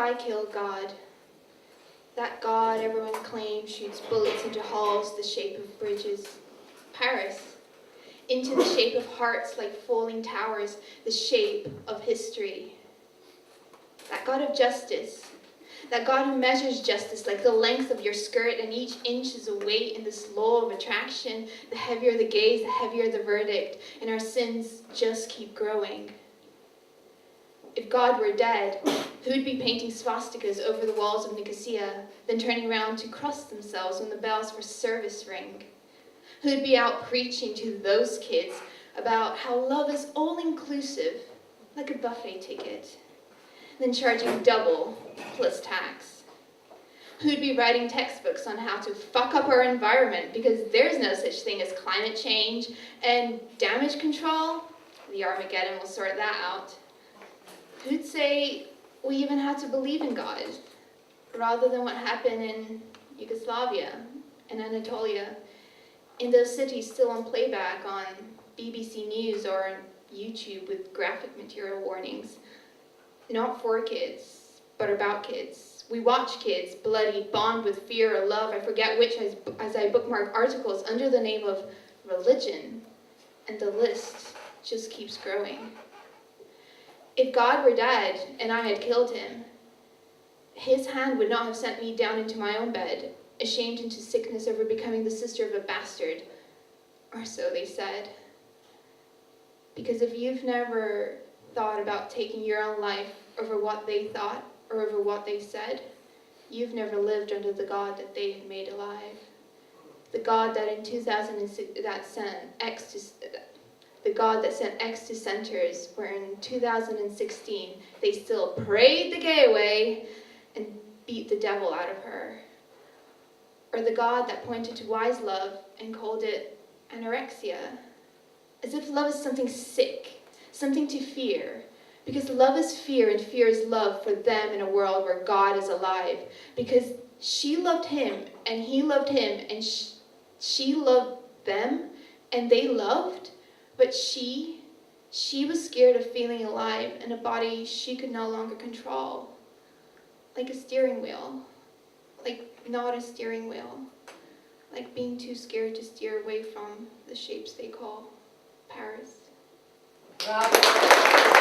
I killed God? That God everyone claims shoots bullets into halls the shape of bridges. Paris, into the shape of hearts like falling towers, the shape of history. That God of justice, that God who measures justice like the length of your skirt, and each inch is a weight in this law of attraction. The heavier the gaze, the heavier the verdict, and our sins just keep growing. If God were dead, who'd be painting swastikas over the walls of Nicosia, then turning around to cross themselves when the bells for service ring? Who'd be out preaching to those kids about how love is all-inclusive, like a buffet ticket, then charging double plus tax? Who'd be writing textbooks on how to fuck up our environment because there's no such thing as climate change and damage control? The Armageddon will sort that out. Who'd say we even had to believe in God, rather than what happened in Yugoslavia and Anatolia, in those cities still on playback on BBC News or on YouTube with graphic material warnings? Not for kids, but about kids. We watch kids bloody, bond with fear or love, I forget which, as I bookmark articles under the name of religion, and the list just keeps growing. If God were dead and I had killed him, his hand would not have sent me down into my own bed, ashamed into sickness over becoming the sister of a bastard, or so they said. Because if you've never thought about taking your own life over what they thought or over what they said, you've never lived under the God that they had made alive. The God that in 2006 that sent X to the God that sent X to centers, where in 2016 they still prayed the gay away and beat the devil out of her. Or the God that pointed to wise love and called it anorexia, as if love is something sick, something to fear, because love is fear and fear is love for them in a world where God is alive, because she loved him and he loved him and she loved them and they loved, but she was scared of feeling alive in a body she could no longer control, like a steering wheel, like not a steering wheel, like being too scared to steer away from the shapes they call Paris. Bravo.